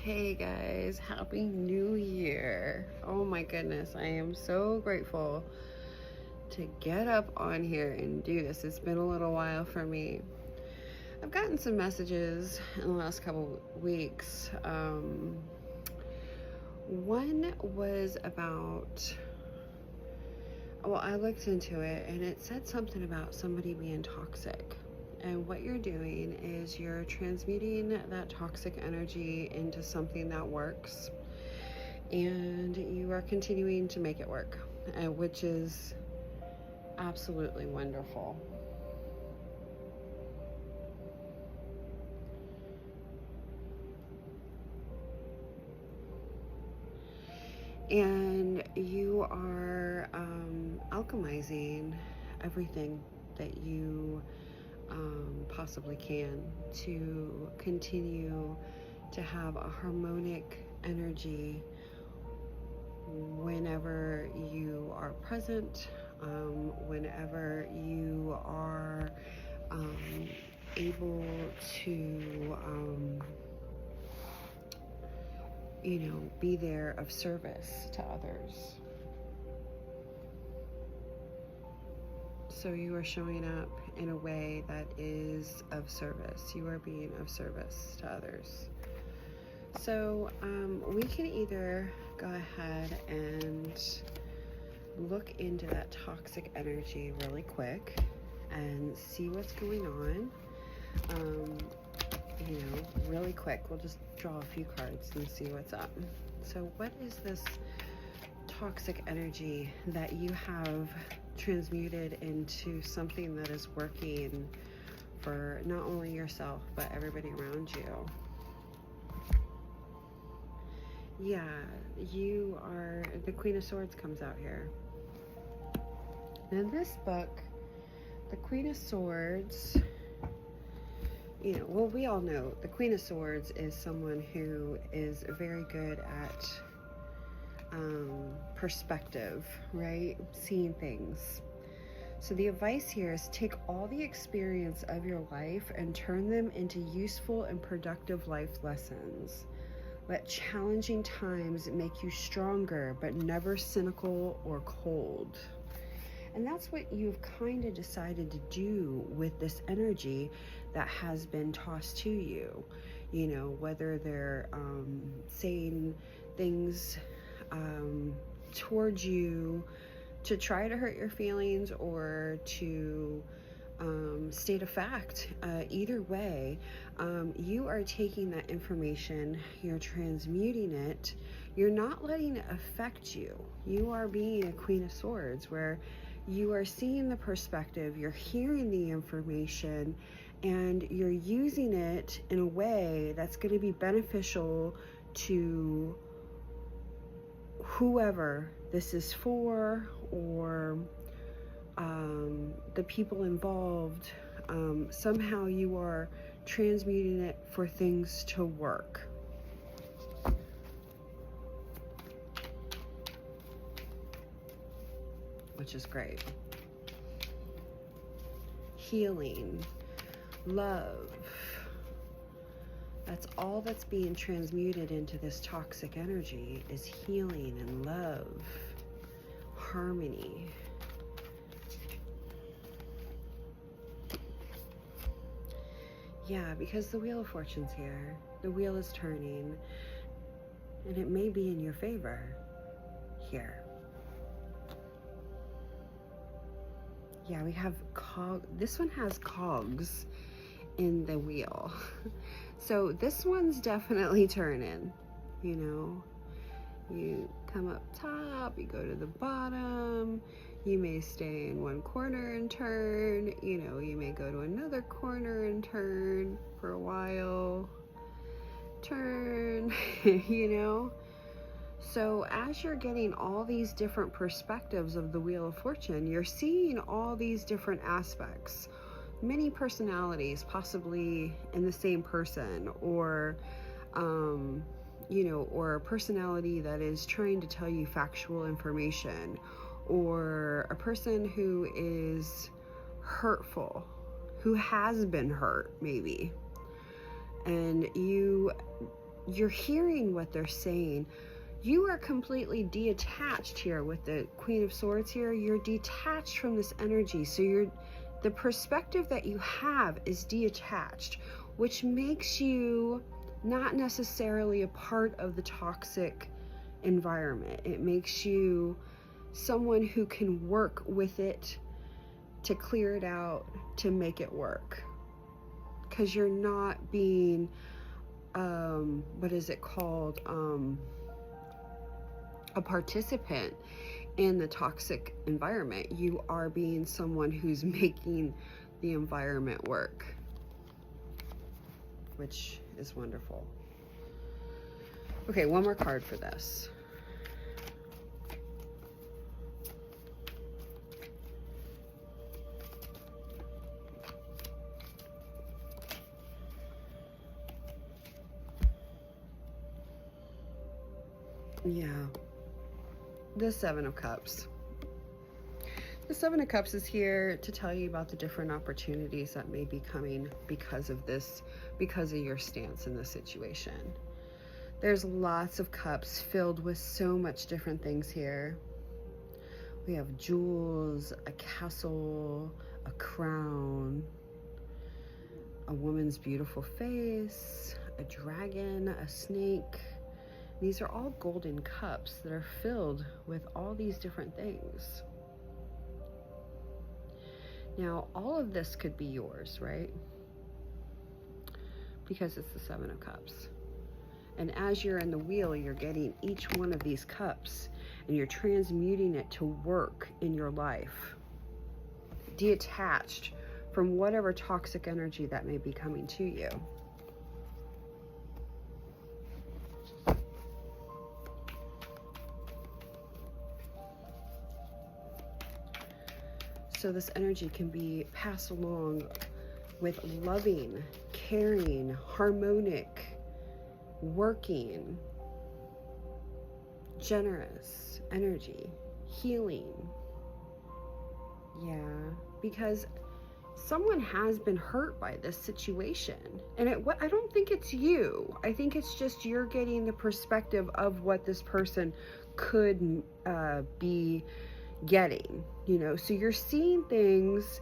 Hey guys, Happy New Year. Oh my goodness, I am so grateful to get up on here and do this. It's been a little while for me. I've gotten some messages in the last couple weeks. One was about, well, I looked into it and it said something about somebody being toxic. And what you're doing is you're transmuting that toxic energy into something that works. And you are continuing to make it work, which is absolutely wonderful. And you are alchemizing everything that you possibly can to continue to have a harmonic energy whenever you are present, whenever you are able to be there of service to others. So you are showing up in a way that is of service. You are being of service to others. So we can either go ahead and look into that toxic energy really quick and see what's going on. Really quick. We'll just draw a few cards and see what's up. So what is this toxic energy that you have transmuted into something that is working for not only yourself but everybody around you? Yeah, you are, the Queen of Swords comes out here. In this book, the Queen of Swords, well, we all know the Queen of Swords is someone who is very good at perspective, right? Seeing things. So the advice here is take all the experience of your life and turn them into useful and productive life lessons. Let challenging times make you stronger, but never cynical or cold. And that's what you've kind of decided to do with this energy that has been tossed to you. Whether they're saying things towards you to try to hurt your feelings or to state a fact. Either way, you are taking that information, you're transmuting it, you're not letting it affect you. You are being a Queen of Swords where you are seeing the perspective, you're hearing the information, and you're using it in a way that's going to be beneficial to whoever this is for, or the people involved. Somehow you are transmuting it for things to work. Which is great. Healing, love. That's all that's being transmuted into this toxic energy, is healing and love, harmony. Yeah, because the Wheel of Fortune's here. The wheel is turning, and it may be in your favor here. Yeah, we have this one has cogs in the wheel. So this one's definitely turning, You come up top, you go to the bottom, you may stay in one corner and turn, you may go to another corner and turn for a while, turn, So as you're getting all these different perspectives of the Wheel of Fortune, you're seeing all these different aspects, many personalities possibly in the same person, or or a personality that is trying to tell you factual information, or a person who is hurtful, who has been hurt maybe, and you you're hearing what they're saying. You are completely detached here with the Queen of Swords here. You're detached from this energy. So the perspective that you have is detached, which makes you not necessarily a part of the toxic environment. It makes you someone who can work with it to clear it out, to make it work. Because you're not being, what is it called? A participant in the toxic environment. You are being someone who's making the environment work, which is wonderful. Okay, one more card for this. Yeah. The Seven of Cups. The Seven of Cups is here to tell you about the different opportunities that may be coming because of this, because of your stance in this situation. There's lots of cups filled with so much different things here. We have jewels, a castle, a crown, a woman's beautiful face, a dragon, a snake. These are all golden cups that are filled with all these different things. Now, all of this could be yours, right? Because it's the Seven of Cups. And as you're in the wheel, you're getting each one of these cups and you're transmuting it to work in your life, detached from whatever toxic energy that may be coming to you. So this energy can be passed along with loving, caring, harmonic, working, generous energy, healing. Yeah, because someone has been hurt by this situation. And I don't think it's you. I think it's just you're getting the perspective of what this person could be getting, you know. So you're seeing things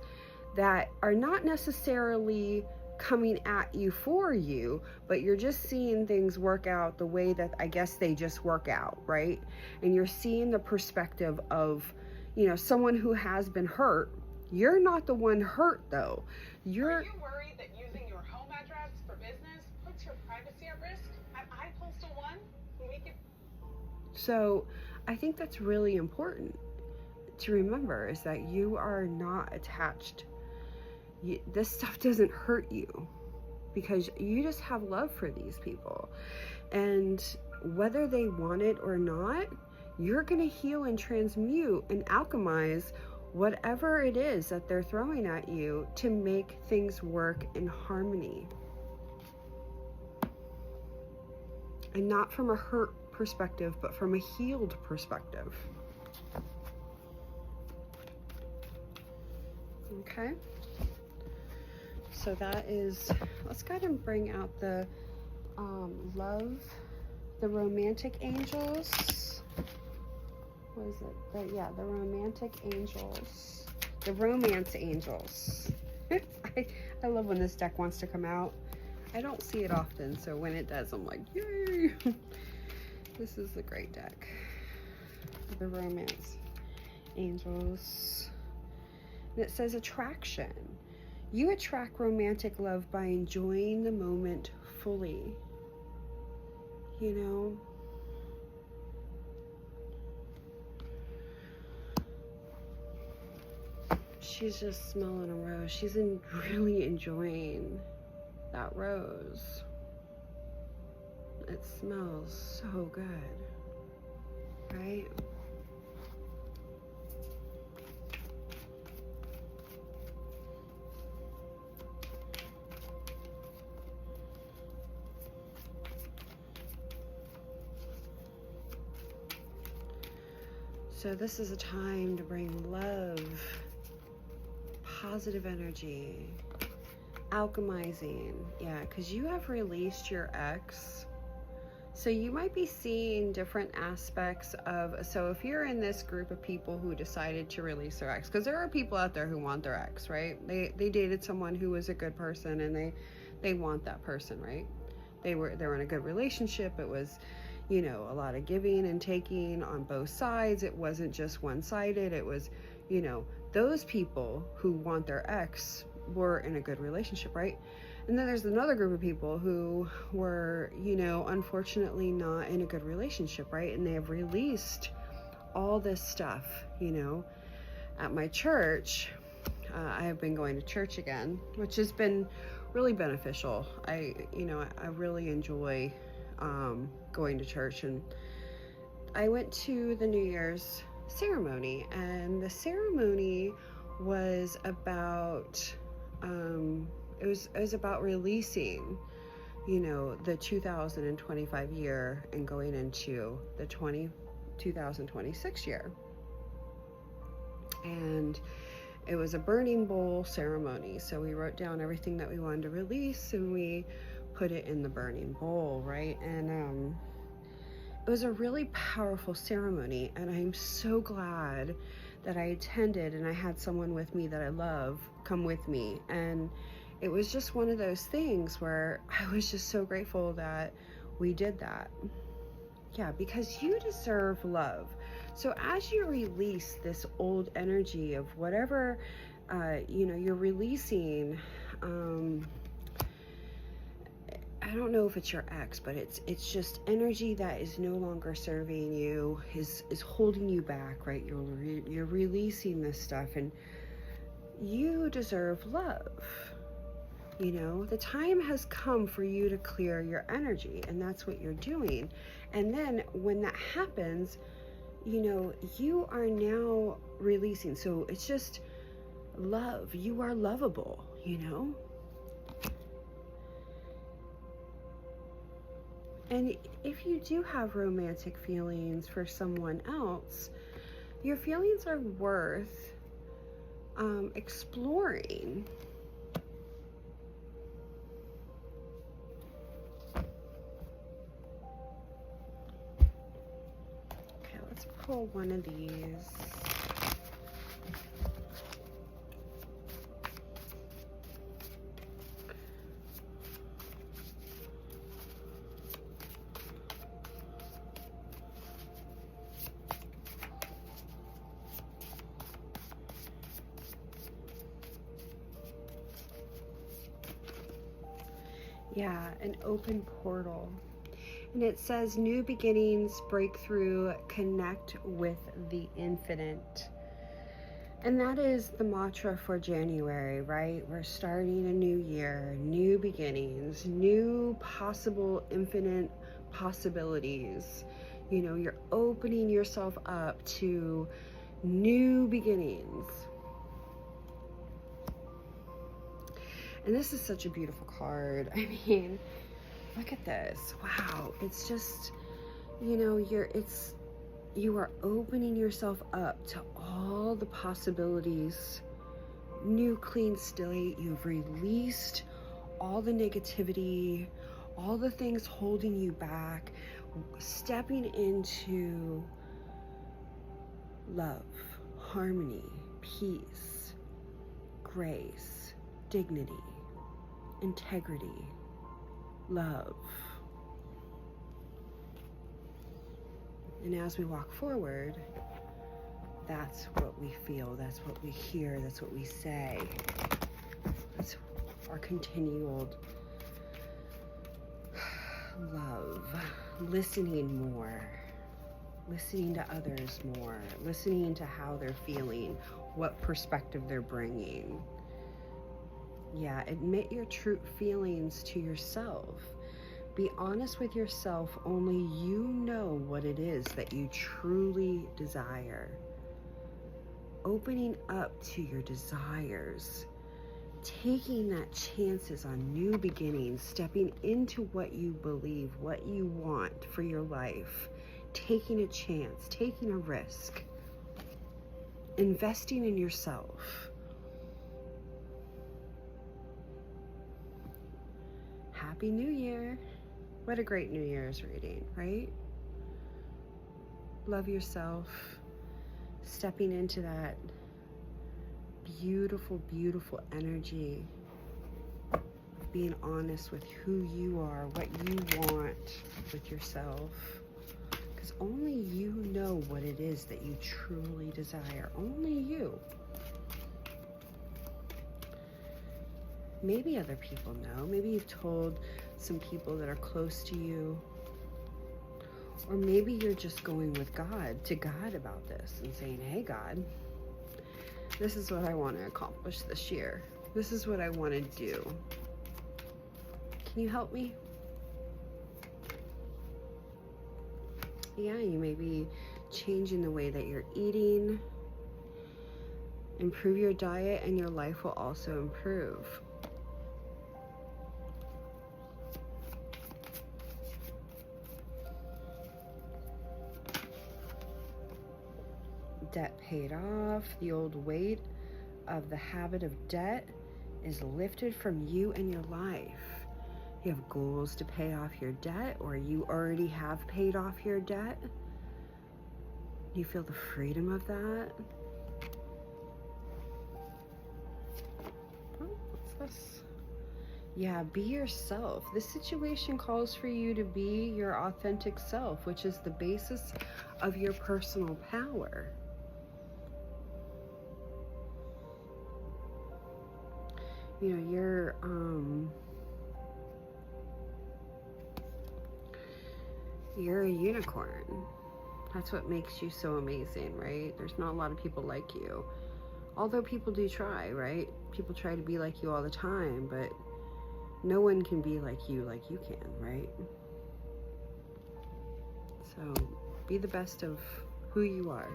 that are not necessarily coming at you for you, but you're just seeing things work out the way that I guess they just work out, right? And you're seeing the perspective of, you know, someone who has been hurt. You're not the one hurt though. Are you worried that using your home address for business puts your privacy at risk? At iPostal One, we can... So I think that's really important to remember, is that you are not attached. This stuff doesn't hurt you because you just have love for these people. And whether they want it or not, you're going to heal and transmute and alchemize whatever it is that they're throwing at you to make things work in harmony. And not from a hurt perspective, but from a healed perspective. Okay. So that is, let's go ahead and bring out the love, the romantic angels. What is it? The romantic angels. The romance angels. I love when this deck wants to come out. I don't see it often, so when it does, I'm like, yay! This is a great deck. The romance angels. And it says attraction. You attract romantic love by enjoying the moment fully. You know? She's just smelling a rose. She's really enjoying that rose. It smells so good, right? So this is a time to bring love, positive energy, alchemizing. Yeah, because you have released your ex So you might be seeing different aspects of, so if you're in this group of people who decided to release their ex, because there are people out there who want their ex, right? They dated someone who was a good person, and they want that person, right? They were in a good relationship. It was, you know, a lot of giving and taking on both sides. It wasn't just one-sided. It was, you know, those people who want their ex were in a good relationship, right? And then there's another group of people who were, you know, unfortunately not in a good relationship, right? And they have released all this stuff, you know. At my church, I have been going to church again, which has been really beneficial. I really enjoy going to church. And I went to the New Year's ceremony, and the ceremony was about it was about releasing, you know, the 2025 year and going into the 2026 year. And it was a burning bowl ceremony. So we wrote down everything that we wanted to release, and we put it in the burning bowl, right? And it was a really powerful ceremony, and I'm so glad that I attended, and I had someone with me that I love come with me. And it was just one of those things where I was just so grateful that we did that. Yeah, because you deserve love. So as you release this old energy of whatever, you know, you're releasing, I don't know if it's your ex, but it's just energy that is no longer serving you, is holding you back, right? You're releasing this stuff, and you deserve love. You know, the time has come for you to clear your energy, and that's what you're doing. And then when that happens, you know, you are now releasing. So it's just love. You are lovable, you know? And if you do have romantic feelings for someone else, your feelings are worth exploring. Okay, let's pull one of these. Yeah, an open portal. And it says new beginnings, breakthrough, connect with the infinite. And that is the mantra for January, right? We're starting a new year, new beginnings, new possible infinite possibilities. You know, you're opening yourself up to new beginnings. And this is such a beautiful card. I mean, look at this. Wow. It's just, you know, you are opening yourself up to all the possibilities. New clean slate. You've released all the negativity, all the things holding you back, stepping into love, harmony, peace, grace, dignity, integrity, love. And as we walk forward, that's what we feel, that's what we hear, that's what we say. That's our continual love, listening more, listening to others more, listening to how they're feeling, what perspective they're bringing. Yeah, admit your true feelings to yourself. Be honest with yourself. Only you know what it is that you truly desire. Opening up to your desires. Taking that chances on new beginnings. Stepping into what you believe, what you want for your life. Taking a chance, taking a risk. Investing in yourself. Happy New Year. What a great New Year's reading, right? Love yourself, stepping into that beautiful, beautiful energy of being honest with who you are, what you want with yourself. Because only you know what it is that you truly desire. Only you. Maybe other people know. Maybe you've told some people that are close to you. Or maybe you're just going with God, to God about this and saying, hey, God, this is what I want to accomplish this year. This is what I want to do. Can you help me? Yeah, you may be changing the way that you're eating. Improve your diet and your life will also improve. Debt paid off. The old weight of the habit of debt is lifted from you and your life. You have goals to pay off your debt, or you already have paid off your debt. You feel the freedom of that. Oh, what's this? Yeah, be yourself. This situation calls for you to be your authentic self, which is the basis of your personal power. You know, you're a unicorn. That's what makes you so amazing, right? There's not a lot of people like you. Although people do try, right? People try to be like you all the time, but no one can be like you can, right? So be the best of who you are.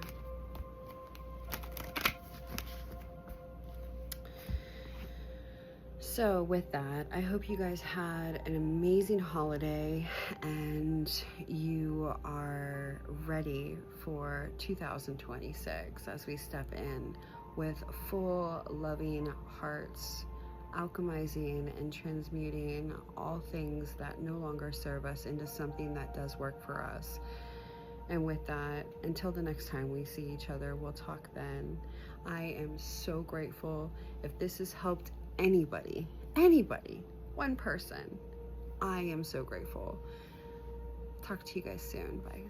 So with that, I hope you guys had an amazing holiday and you are ready for 2026 as we step in with full loving hearts, alchemizing and transmuting all things that no longer serve us into something that does work for us. And with that, until the next time we see each other, we'll talk then. I am so grateful. If this has helped anybody, one person, I am so grateful. Talk to you guys soon. Bye.